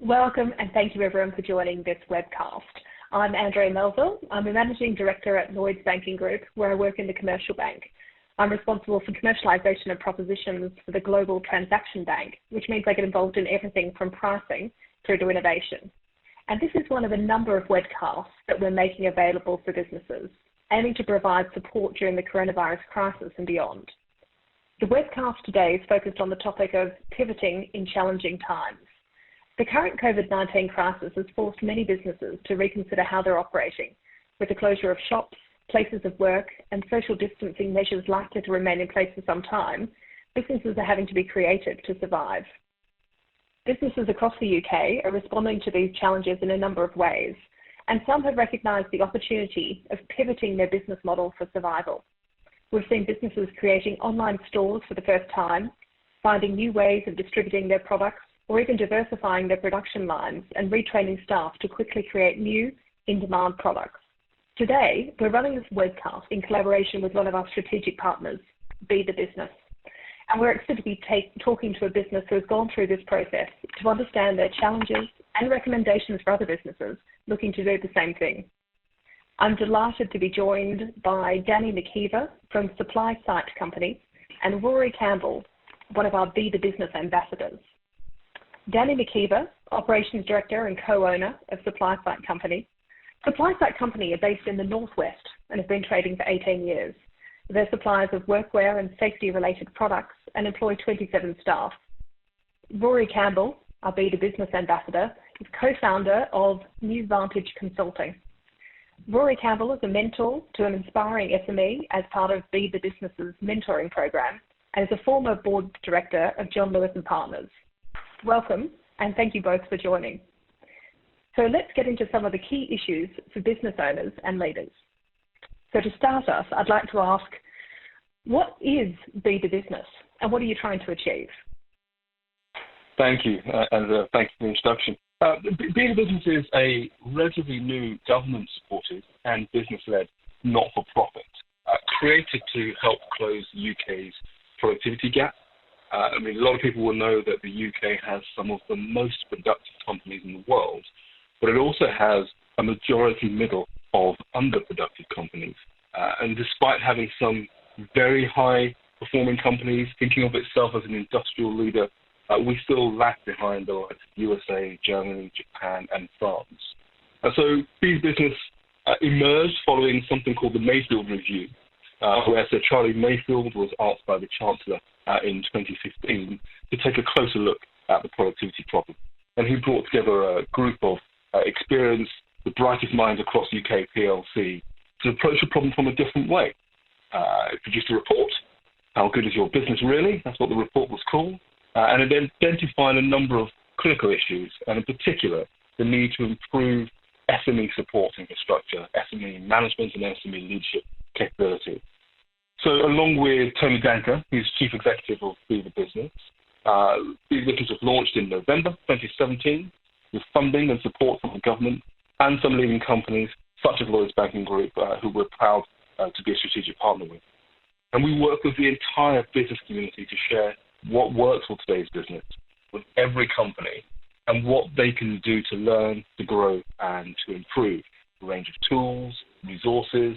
Welcome and thank you everyone for joining this webcast. I'm Andrea Melville. I'm a Managing Director at Lloyds Banking Group, where I work in the commercial bank. I'm responsible for commercialisation of propositions for the global transaction bank, which means I get involved in everything from pricing through to innovation. And this is one of a number of webcasts that we're making available for businesses, aiming to provide support during the coronavirus crisis and beyond. The webcast today is focused on the topic of pivoting in challenging times. The current COVID-19 crisis has forced many businesses to reconsider how they're operating, with the closure of shops, places of work, and social distancing measures likely to remain in place for some time. Businesses are having to be creative to survive. Businesses across the UK are responding to these challenges in a number of ways, and some have recognised the opportunity of pivoting their business model for survival. We've seen businesses creating online stores for the first time, finding new ways of distributing their products, or even diversifying their production lines and retraining staff to quickly create new, in-demand products. Today, we're running this webcast in collaboration with one of our strategic partners, Be The Business. And we're excited to be talking to a business who has gone through this process to understand their challenges and recommendations for other businesses looking to do the same thing. I'm delighted to be joined by Danny McKeever from Supply Site Company and Rory Campbell, one of our Be The Business ambassadors. Danny McKeever, Operations Director and co-owner of Supply Site Company. Supply Site Company are based in the Northwest and have been trading for 18 years. They're suppliers of workwear and safety-related products and employ 27 staff. Rory Campbell, our Be The Business ambassador, is co-founder of New Vantage Consulting. Rory Campbell is a mentor to an inspiring SME as part of Be The Business's mentoring program and is a former board director of John Lewis and Partners. Welcome, and thank you both for joining. So let's get into some of the key issues for business owners and leaders. So to start us, I'd like to ask, what is Be The Business and what are you trying to achieve? Thank you, and thank you for the introduction. Be The Business is a relatively new government-supported and business-led not-for-profit created to help close the UK's productivity gap. A lot of people will know that the UK has some of the most productive companies in the world, but it also has a majority middle of underproductive companies. And despite having some very high-performing companies thinking of itself as an industrial leader, we still lag behind the likes of USA, Germany, Japan, and France. And so Be The Business emerged following something called the Mayfield Review, where Sir Charlie Mayfield was asked by the Chancellor in 2015 to take a closer look at the productivity problem. And he brought together a group of experienced, the brightest minds across UK PLC to approach the problem from a different way. It produced a report, How Good Is Your Business Really? That's what the report was called. And it identified a number of critical issues, and in particular, the need to improve SME support infrastructure, SME management and SME leadership capability. So along with Tony Danker, who's Chief Executive of Be The Business, Be The Business was launched in November 2017 with funding and support from the government and some leading companies such as Lloyds Banking Group, who we're proud to be a strategic partner with. And we work with the entire business community to share what works for today's business with every company and what they can do to learn, to grow, and to improve a range of tools, resources,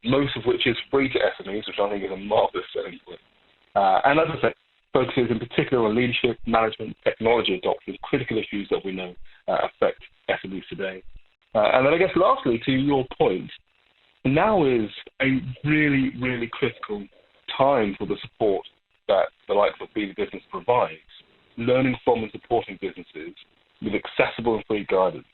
most of which is free to SMEs, which I think is a marvelous selling point. And as I said, focuses in particular on leadership, management, technology adoption, critical issues that we know affect SMEs today. And then I guess lastly, to your point, now is a really, really critical time for the support that the likes of Be The Business provides, learning from and supporting businesses with accessible and free guidance.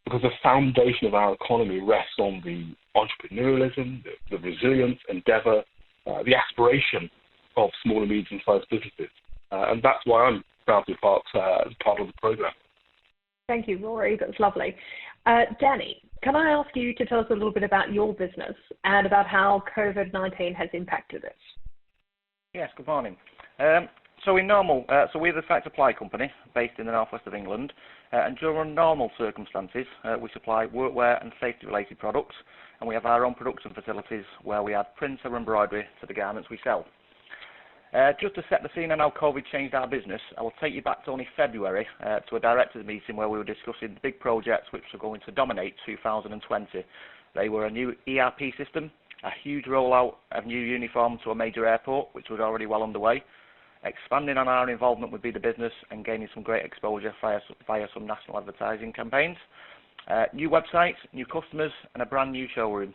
Because the foundation of our economy rests on the entrepreneurialism, the resilience, endeavour, the aspiration of small and medium-sized businesses. And that's why I'm proud to be part of the programme. Thank you, Rory. That's lovely. Danny, can I ask you to tell us a little bit about your business and about COVID-19 has impacted it? Yes, good morning. So we're the Fact Supply Company based in the northwest of England, and during normal circumstances, we supply workwear and safety-related products, and we have our own production facilities where we add prints or embroidery to the garments we sell. Just to set the scene on how COVID changed our business, I will take you back to only February to a directors meeting where we were discussing the big projects which were going to dominate 2020. They were a new ERP system, a huge rollout of new uniform to a major airport, which was already well underway, expanding on our involvement with Be The Business and gaining some great exposure via some national advertising campaigns, new websites, new customers and a brand new showroom.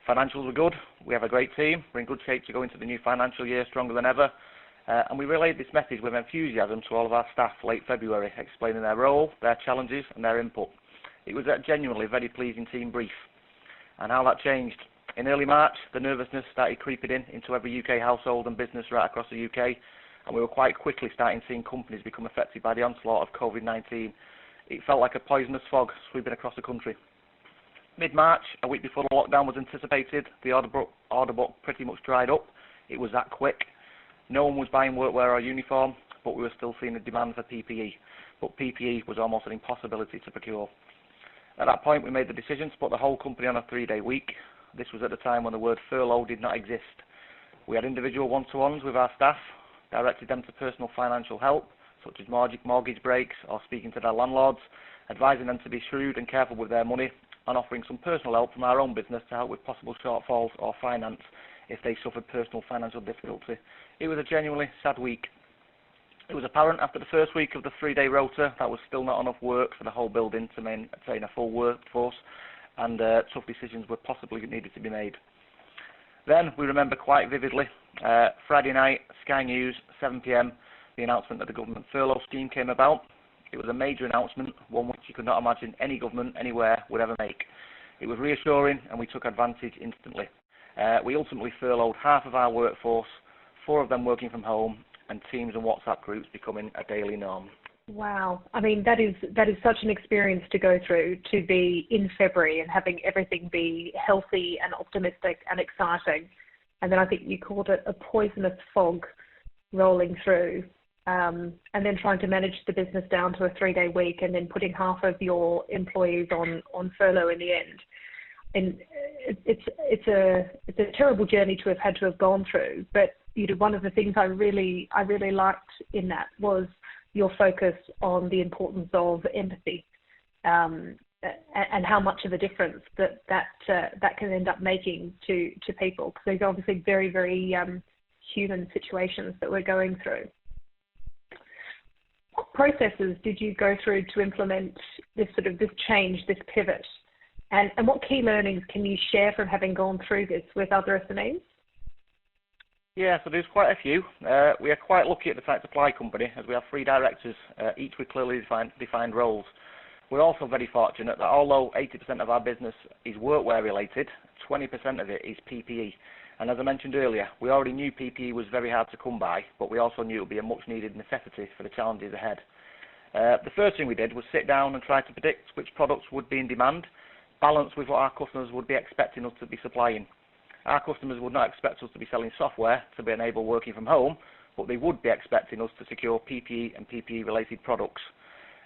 Financials were good, we have a great team, we're in good shape to go into the new financial year stronger than ever, and we relayed this message with enthusiasm to all of our staff late February, explaining their role, their challenges and their input. It was a genuinely very pleasing team brief. And how that changed. In early March, the nervousness started creeping into every UK household and business right across the UK, and we were quite quickly starting seeing companies become affected by the onslaught of COVID-19. It felt like a poisonous fog sweeping across the country. Mid-March, a week before the lockdown was anticipated, the order book pretty much dried up. It was that quick. No one was buying workwear or uniform, but we were still seeing a demand for PPE. But PPE was almost an impossibility to procure. At that point, we made the decision to put the whole company on a 3-day week. This was at the time when the word furlough did not exist. We had individual one-to-ones with our staff, directed them to personal financial help, such as mortgage breaks or speaking to their landlords, advising them to be shrewd and careful with their money, and offering some personal help from our own business to help with possible shortfalls or finance if they suffered personal financial difficulty. It was a genuinely sad week. It was apparent after the first week of the 3-day rota that was still not enough work for the whole building to maintain a full workforce, and tough decisions were possibly needed to be made. Then we remember quite vividly, Friday night, Sky News, 7 p.m, the announcement that the government furlough scheme came about. It was a major announcement, one which you could not imagine any government anywhere would ever make. It was reassuring and we took advantage instantly. We ultimately furloughed half of our workforce, 4 of them working from home, and Teams and WhatsApp groups becoming a daily norm. Wow. I mean, that is such an experience to go through, to be in February and having everything be healthy and optimistic and exciting. And then I think you called it a poisonous fog rolling through. And then trying to manage the business down to a 3-day week and then putting half of your employees on furlough in the end. And it's a terrible journey to have gone through. But one of the things I really liked in that was your focus on the importance of empathy, and how much of a difference that can end up making to people, because there's obviously very, very human situations that we're going through. What processes did you go through to implement this change, this pivot? And what key learnings can you share from having gone through this with other SMEs? Yeah, so there's quite a few. We are quite lucky at the Tight Supply Company as we have 3 directors, each with clearly defined roles. We're also very fortunate that although 80% of our business is workwear related, 20% of it is PPE. And as I mentioned earlier, we already knew PPE was very hard to come by, but we also knew it would be a much needed necessity for the challenges ahead. The first thing we did was sit down and try to predict which products would be in demand, balanced with what our customers would be expecting us to be supplying. Our customers would not expect us to be selling software to enable working from home, but they would be expecting us to secure PPE and PPE related products.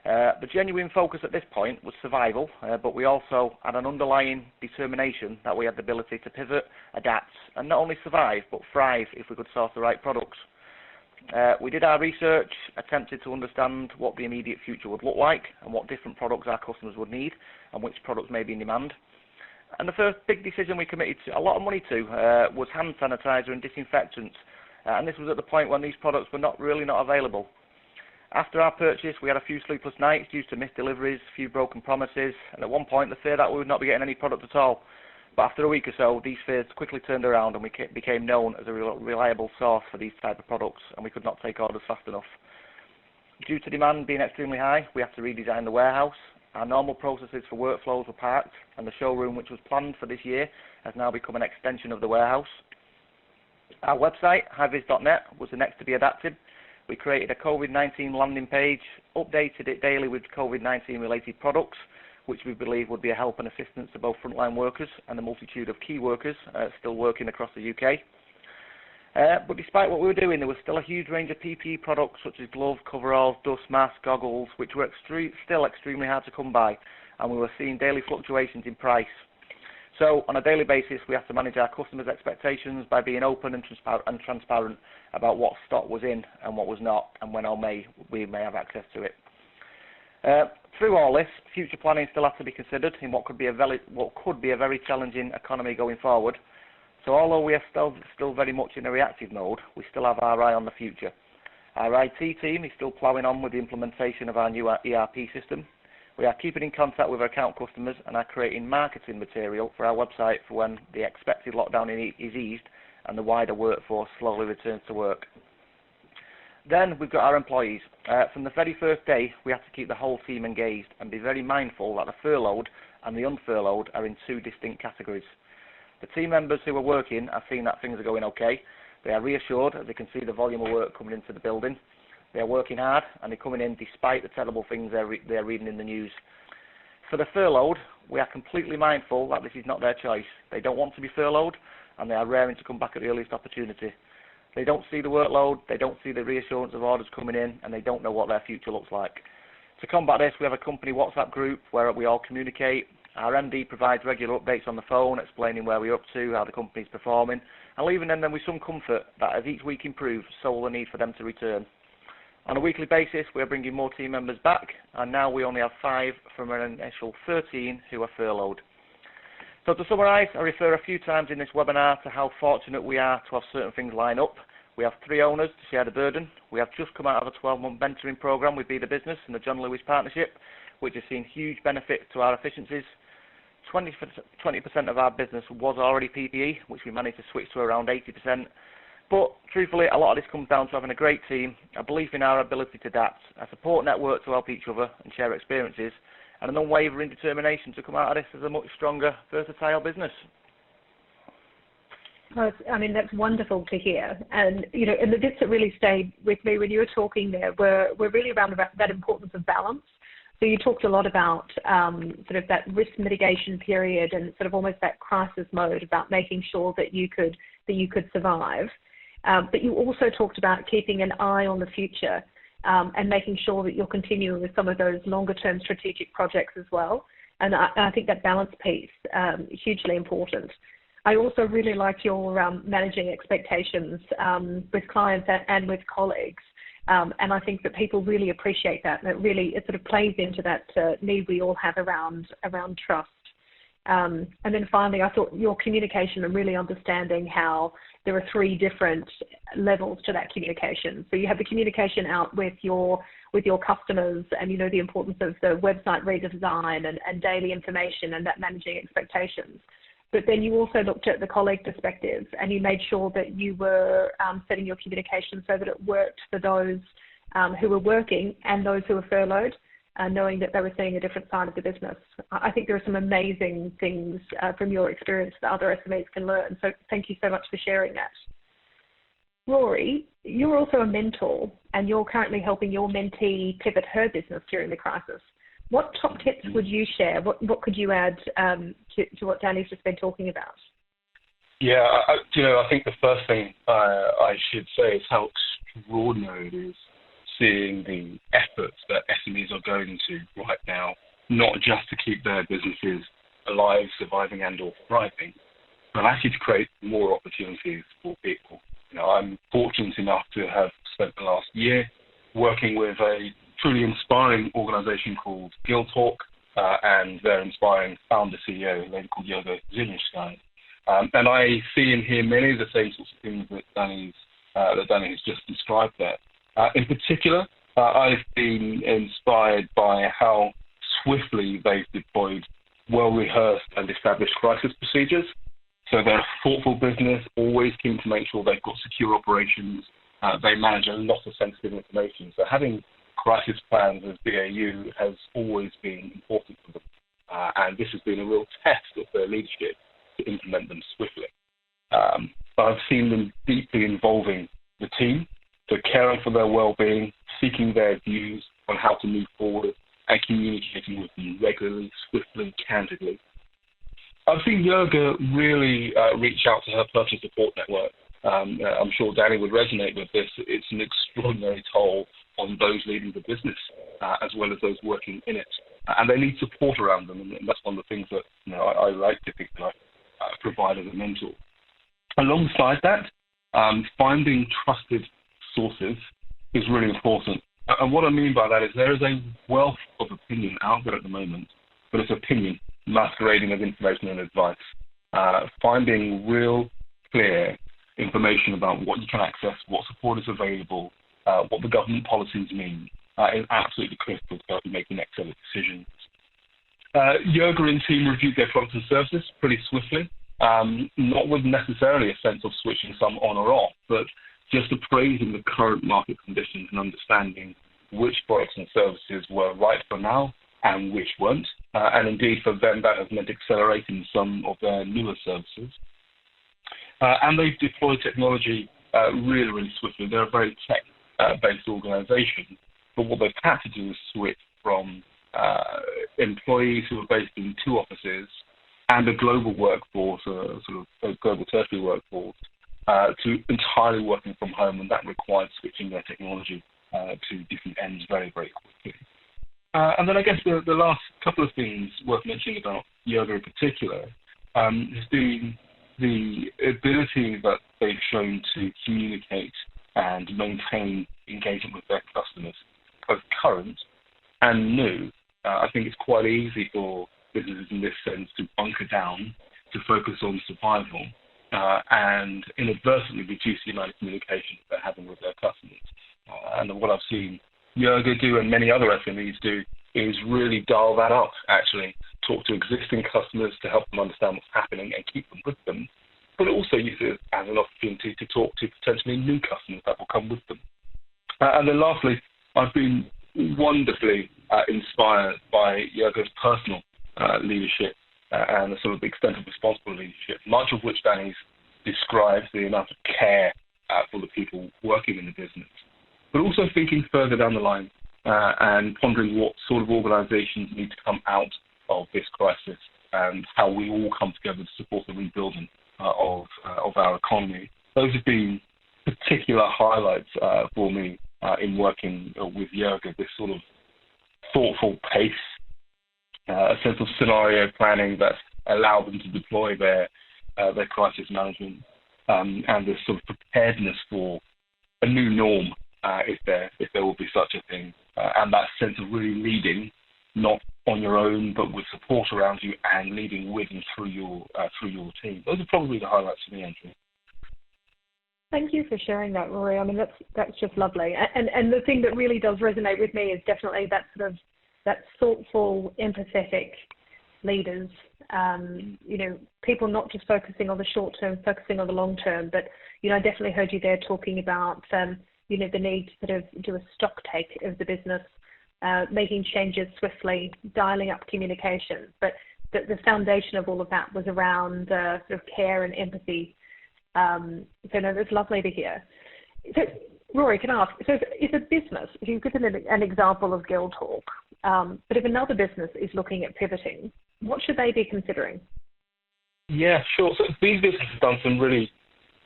The genuine focus at this point was survival, but we also had an underlying determination that we had the ability to pivot, adapt, and not only survive, but thrive if we could source the right products. We did our research, attempted to understand what the immediate future would look like and what different products our customers would need and which products may be in demand. And the first big decision we committed to a lot of money to was hand sanitizer and disinfectants, and this was at the point when these products were not available. After our purchase, we had a few sleepless nights due to missed deliveries, a few broken promises, and at one point the fear that we would not be getting any product at all. But after a week or so, these fears quickly turned around and we became known as a reliable source for these type of products, and we could not take orders fast enough. Due to demand being extremely high, we had to redesign the warehouse. Our normal processes for workflows were parked, and the showroom, which was planned for this year, has now become an extension of the warehouse. Our website, highvis.net, was the next to be adapted. We created a COVID-19 landing page, updated it daily with COVID-19 related products, which we believe would be a help and assistance to both frontline workers and the multitude of key workers still working across the UK. But despite what we were doing, there was still a huge range of PPE products such as gloves, coveralls, dust masks, goggles, which were still extremely hard to come by, and we were seeing daily fluctuations in price. So on a daily basis, we have to manage our customers' expectations by being open and transparent about what stock was in and what was not, and when we may have access to it. Through all this, future planning still has to be considered in what could be a very challenging economy going forward. So although we are still very much in a reactive mode, we still have our eye on the future. Our IT team is still ploughing on with the implementation of our new ERP system. We are keeping in contact with our account customers and are creating marketing material for our website for when the expected lockdown is eased and the wider workforce slowly returns to work. Then we've got our employees. From the very first day, we have to keep the whole team engaged and be very mindful that the furloughed and the unfurloughed are in two distinct categories. The team members who are working are seeing that things are going okay. They are reassured as they can see the volume of work coming into the building. They are working hard and they're coming in despite the terrible things they're reading in the news. For the furloughed, we are completely mindful that this is not their choice. They don't want to be furloughed and they are raring to come back at the earliest opportunity. They don't see the workload, they don't see the reassurance of orders coming in, and they don't know what their future looks like. To combat this, we have a company WhatsApp group where we all communicate. Our MD provides regular updates on the phone, explaining where we're up to, how the company's performing, and leaving them with some comfort that as each week improves, so will the need for them to return. On a weekly basis, we are bringing more team members back, and now we only have 5 from an initial 13 who are furloughed. So to summarise, I refer a few times in this webinar to how fortunate we are to have certain things line up. We have 3 owners to share the burden. We have just come out of a 12-month mentoring programme with Be The Business and the John Lewis Partnership, which has seen huge benefits to our efficiencies. 20% of our business was already PPE, which we managed to switch to around 80%. But truthfully, a lot of this comes down to having a great team, a belief in our ability to adapt, a support network to help each other and share experiences, and an unwavering determination to come out of this as a much stronger, versatile business. Well, I mean, that's wonderful to hear. And, and the bits that really stayed with me when you were talking there were really around that importance of balance. So you talked a lot about sort of that risk mitigation period and sort of almost that crisis mode about making sure that you could survive. But you also talked about keeping an eye on the future and making sure that you're continuing with some of those longer-term strategic projects as well. And I think that balance piece is hugely important. I also really like your managing expectations with clients and with colleagues. And I think that people really appreciate that. And it sort of plays into that need we all have around trust. And then finally, I thought your communication and really understanding how there are 3 different levels to that communication. So you have the communication out with your customers and, the importance of the website redesign and daily information and that managing expectations. But then you also looked at the colleague perspective and you made sure that you were setting your communication so that it worked for those who were working and those who were furloughed, knowing that they were seeing a different side of the business. I think there are some amazing things from your experience that other SMEs can learn. So thank you so much for sharing that. Rory, you're also a mentor and you're currently helping your mentee pivot her business during the crisis. What top tips would you share? What could you add to what Danny's just been talking about? Yeah, I think the first thing I should say is how extraordinary it is seeing the efforts that SMEs are going to right now, not just to keep their businesses alive, surviving and or thriving, but actually to create more opportunities for people. I'm fortunate enough to have spent the last year working with a truly inspiring organization called Guild Talk and their inspiring founder CEO, a lady called Yoga Zinishkai. And I see and hear many of the same sorts of things that Danny has just described there. In particular, I've been inspired by how swiftly they've deployed well-rehearsed and established crisis procedures. So they're a thoughtful business, always keen to make sure they've got secure operations. They manage a lot of sensitive information. So having crisis plans as BAU has always been important for them. And this has been a real test of their leadership to implement them swiftly. I've seen them deeply involving the team, so caring for their well-being, seeking their views on how to move forward, and communicating with them regularly, swiftly, candidly. I've seen Yoga really reach out to her personal support network. I'm sure Danny would resonate with this. It's an extraordinary toll on those leading the business as well as those working in it. And they need support around them, and that's one of the things that I like to think that provide as a mentor. Alongside that, finding trusted sources is really important. And what I mean by that is there is a wealth of opinion out there at the moment, but it's opinion masquerading as information and advice. Finding real, clear information about what you can access, what support is available, what the government policies mean, is absolutely critical to help you make the next set of decisions. Yoga and team reviewed their products and services pretty swiftly, not with necessarily a sense of switching some on or off, but just appraising the current market conditions and understanding which products and services were right for now and which weren't. And indeed, for them, that has meant accelerating some of their newer services. And they've deployed technology really, really swiftly. They're a very tech-based organization, but what they've had to do is switch from employees who are based in 2 offices and a global workforce, sort of a global tertiary workforce, to entirely working from home, and that required switching their technology to different ends very, very quickly. And then I guess the last couple of things worth mentioning about Yoga in particular has been the ability that they've shown to communicate and maintain engagement with their customers, both current and new. I think it's quite easy for businesses in this sense to bunker down, to focus on survival, and inadvertently reduce the amount of communication they're having with their customers. And what I've seen Yoga do and many other SMEs do is really dial that up, actually. Talk to existing customers to help them understand what's happening and keep them with them, but also use it as an opportunity to talk to potentially new customers that will come with them. And then lastly, I've been wonderfully inspired by Yoga's personal leadership and the sort of extent of responsible leadership, much of which Danny's describes the amount of care for the people working in the business, but also thinking further down the line and pondering what sort of organizations need to come out of this crisis and how we all come together to support the rebuilding of our economy. Those have been particular highlights for me in working with Yoga, this sort of thoughtful pace, a sense of scenario planning that allowed them to deploy their crisis management, and this sort of preparedness for a new norm, if there will be such a thing, and that sense of really leading, not on your own, but with support around you and leading with and through your team. Those are probably the highlights for me, Andrew. Thank you for sharing that, Rory. I mean, that's just lovely. And the thing that really does resonate with me is definitely that sort of that thoughtful, empathetic leaders. People not just focusing on the short term, focusing on the long term. But I definitely heard you there talking about the need to sort of do a stock take of the business, making changes swiftly, dialing up communication. But the foundation of all of that was around sort of care and empathy. So no, that's lovely to hear. So, Rory, can I ask, so if a business, if you've given an example of Guildhall, but if another business is looking at pivoting, what should they be considering? Yeah, sure. So these businesses have done some really,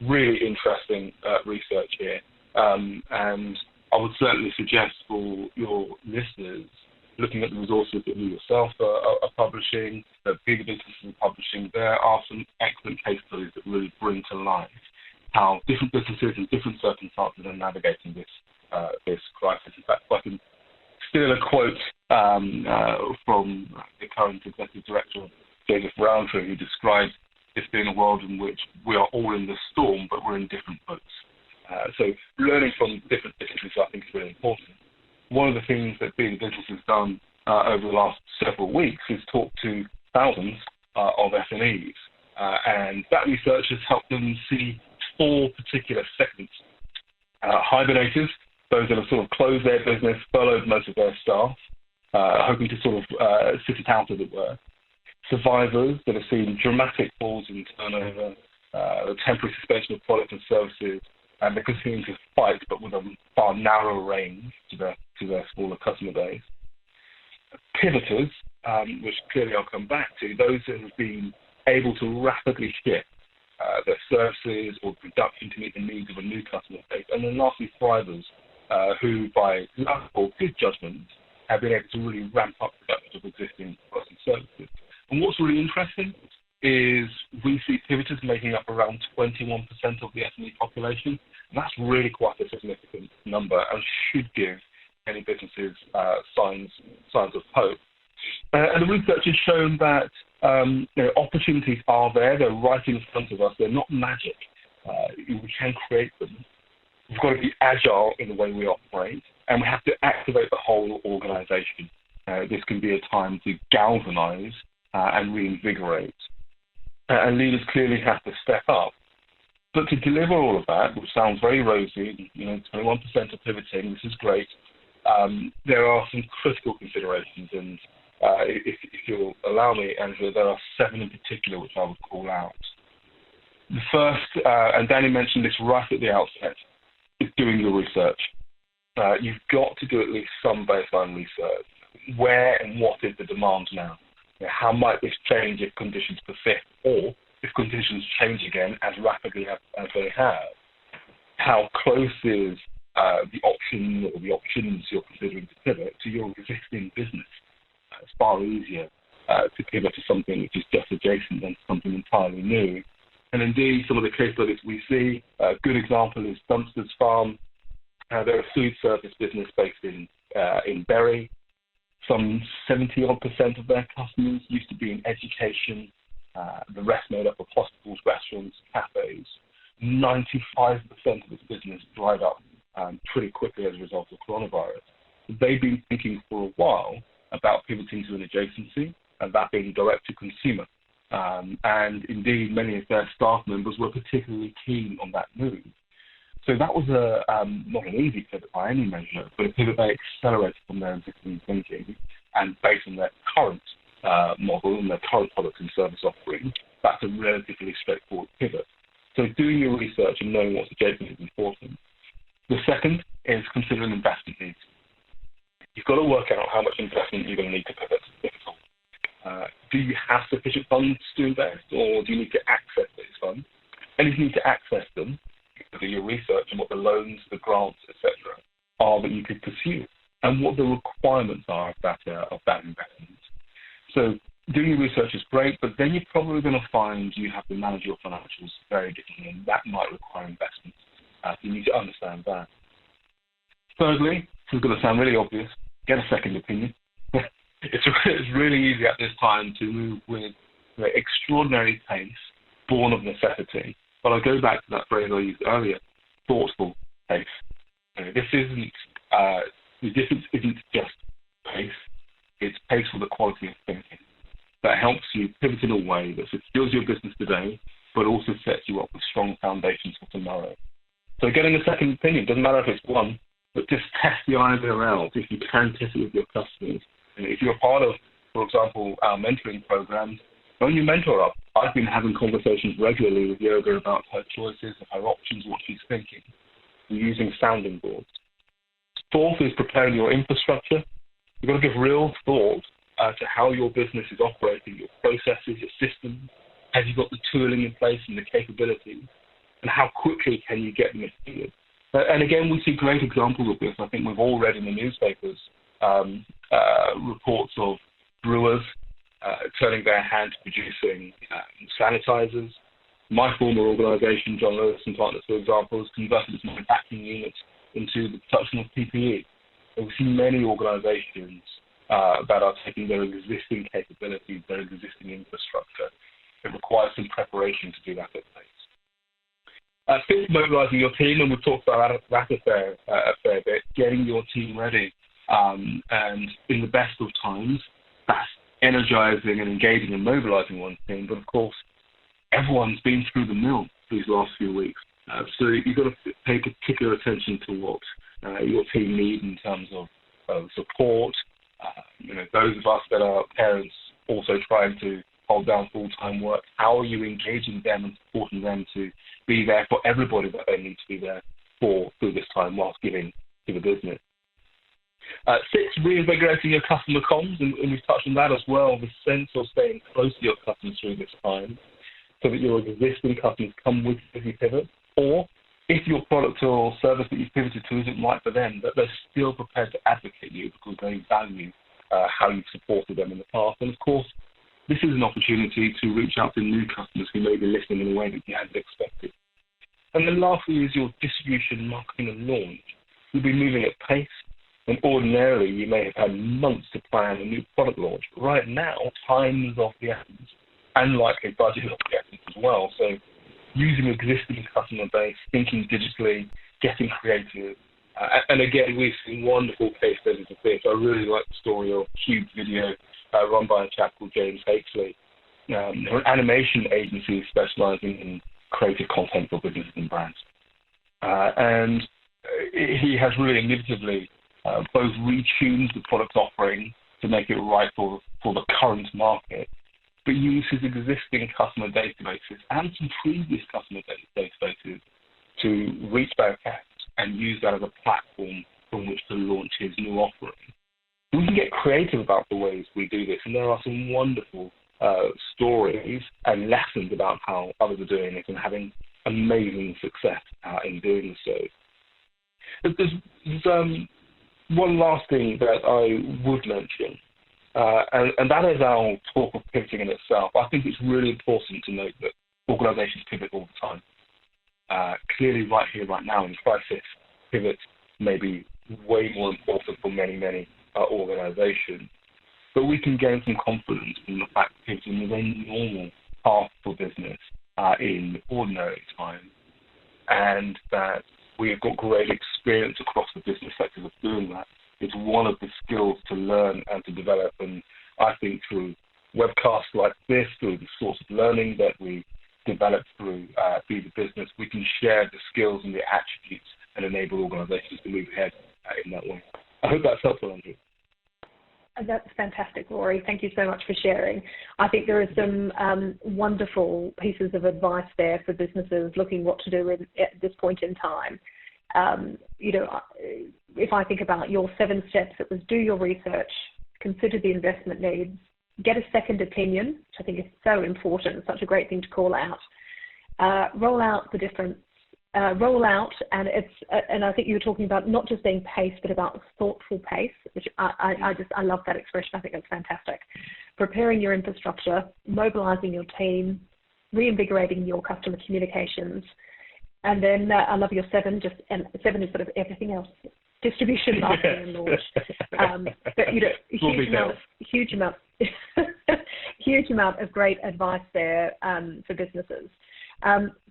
really interesting research here. And I would certainly suggest for your listeners, looking at the resources that you yourself are publishing, that bigger businesses are publishing, there are some excellent case studies that really bring to life how different businesses in different circumstances are navigating this crisis. In fact, if I can steal a quote from the current executive director, Joseph Roundtree, who describes this being a world in which we are all in the storm, but we're in different boats. So learning from different businesses, I think, is really important. One of the things that Being Business has done over the last several weeks is talk to thousands of SMEs, and that research has helped them see 4 particular segments. Hibernators, those that have sort of closed their business, furloughed most of their staff, hoping to sort of sit it out, as it were. Survivors that have seen dramatic falls in turnover, a temporary suspension of products and services, and they're continuing to fight, but with a far narrower range to their smaller customer base. Pivoters, which clearly I'll come back to, those that have been able to rapidly shift their services or production to meet the needs of a new customer base. And then lastly, thrivers, who by luck or good judgment have been able to really ramp up production of existing products and services. And what's really interesting is we see pivoters making up around 21% of the SME population. And that's really quite a significant number and should give any businesses signs of hope. And the research has shown that opportunities are there. They're right in front of us. They're not magic. We can create them. We've got to be agile in the way we operate, and we have to activate the whole organization. This can be a time to galvanize and reinvigorate. And leaders clearly have to step up. But to deliver all of that, which sounds very rosy, 21% are pivoting, this is great, there are some critical considerations. And if you'll allow me, Angela, there are 7 in particular which I would call out. The first, and Danny mentioned this right at the outset, is doing your research. You've got to do at least some baseline research. Where and what is the demand now? How might this change if conditions persist, or if conditions change again as rapidly as they have? How close is the option or the options you're considering to pivot to your existing business? It's far easier to pivot to something which is just adjacent than something entirely new. And indeed, some of the case studies we see, a good example is Dunster's Farm. They're a food service business based in Bury. Some 70-odd% of their customers used to be in education. The rest made up of hospitals, restaurants, cafes. 95% of this business dried up pretty quickly as a result of coronavirus. They've been thinking for a while about pivoting to an adjacency, and that being direct to consumer. And indeed, many of their staff members were particularly keen on that move. So that was not an easy pivot by any measure, but a pivot they accelerated from their existing thinking, and based on their current model and their current products and service offering, that's a relatively straightforward pivot. So doing your research and knowing what's adjacent is important. The second is considering investment needs. You've got to work out how much investment you're going to need to pivot, if at all. Do you have sufficient funds to invest, or do you need to access these funds? And if you need to access them, do your research on what the loans, the grants, etc., are that you could pursue, and what the requirements are of that investment. So doing your research is great, but then you're probably going to find you have to manage your financials very differently, and that might require investment. You need to understand that. Thirdly, this is going to sound really obvious, get a second opinion. It's really easy at this time to move with extraordinary pace, born of necessity. But I'll go back to that phrase I used earlier, thoughtful pace. This isn't, the difference isn't just pace, it's pace for the quality of thinking. That helps you pivot in a way that secures your business today, but also sets you up with strong foundations for tomorrow. So getting a second opinion, doesn't matter if it's one, but just test the idea out. If you can, test it with your customers. And if you're a part of, for example, our mentoring programs, phone your mentor up. I've been having conversations regularly with Yoga about her choices, her options, what she's thinking. We're using sounding boards. Fourth is preparing your infrastructure. You've got to give real thought to how your business is operating, your processes, your systems. Have you got the tooling in place and the capabilities? And how quickly can you get them needed? And again, we see great examples of this. I think we've all read in the newspapers reports of brewers turning their hand to producing sanitizers. My former organisation, John Lewis and Partners, for example, has converted its manufacturing units into the production of PPE. And we see many organisations that are taking their existing capabilities, their existing infrastructure. It requires some preparation to do that at pace. Fifth, mobilising your team, and we've talked about that a fair bit, getting your team ready. And in the best of times, that's energizing and engaging and mobilizing one team. But of course, everyone's been through the mill these last few weeks. So you've got to pay particular attention to what your team need in terms of support. Those of us that are parents also trying to hold down full-time work, how are you engaging them and supporting them to be there for everybody that they need to be there for through this time whilst giving to the business? Six, reinvigorating your customer comms, and we've touched on that as well, the sense of staying close to your customers through this time so that your existing customers come with you as you pivot, or if your product or service that you've pivoted to isn't right for them, that they're still prepared to advocate you because they value how you've supported them in the past. And of course, this is an opportunity to reach out to new customers who may be listening in a way that you hadn't expected. And then lastly is your distribution, marketing and launch. You'll be moving at pace, and ordinarily you may have had months to plan a new product launch. But right now, time is of the essence, and likely budget is of the essence as well. So using existing customer base, thinking digitally, getting creative. And again, we've seen wonderful case studies of this. I really like the story of Cube Video, run by a chap called James Hakesley. They're an animation agency specializing in creative content for businesses and brands. And he has really innovatively both retuned the product offering to make it right for the current market, but uses existing customer databases and some previous customer databases to reach back out and use that as a platform from which to launch his new offering. We can get creative about the ways we do this, and there are some wonderful stories and lessons about how others are doing it and having amazing success in doing so. There's one last thing that I would mention, and that is our talk of pivoting in itself. I think it's really important to note that organizations pivot all the time. Clearly right here, right now in crisis, pivots may be way more important for many, many organizations. But we can gain some confidence from the fact that pivoting is a normal path for business in ordinary times, and that we have got great experience across the business sectors of doing that. It's one of the skills to learn and to develop, and I think through webcasts like this, through the sorts of learning that we develop through Be the Business, we can share the skills and the attributes and enable organizations to move ahead in that way. I hope that's helpful, Andrew. That's fantastic, Rory. Thank you so much for sharing. I think there are some wonderful pieces of advice there for businesses looking what to do at this point in time. If I think about your 7 steps, it was do your research, consider the investment needs, get a second opinion, which I think is so important, such a great thing to call out, roll out the different and I think you were talking about not just being pace, but about thoughtful pace, which I love that expression. I think that's fantastic. Preparing your infrastructure, mobilizing your team, reinvigorating your customer communications, and then I love your 7. And 7 is sort of everything else: distribution, marketing, and launch. Huge amount of great advice there for businesses.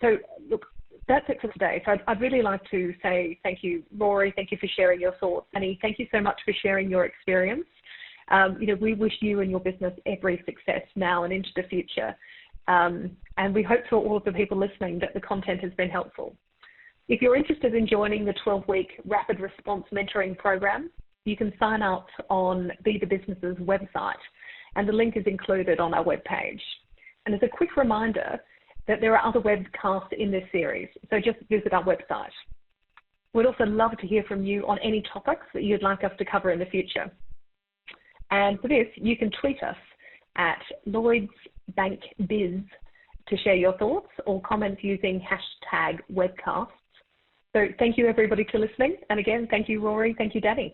So look. That's it for today. So I'd really like to say thank you, Rory. Thank you for sharing your thoughts. Annie, thank you so much for sharing your experience. We wish you and your business every success now and into the future. And we hope for all of the people listening that the content has been helpful. If you're interested in joining the 12-week Rapid Response Mentoring Program, you can sign up on Be the Business's website, and the link is included on our webpage. And as a quick reminder, that there are other webcasts in this series, so just visit our website. We'd also love to hear from you on any topics that you'd like us to cover in the future. And for this, you can tweet us at LloydsBankBiz to share your thoughts or comment using #webcasts. So thank you everybody for listening. And again, thank you Rory, thank you Danny.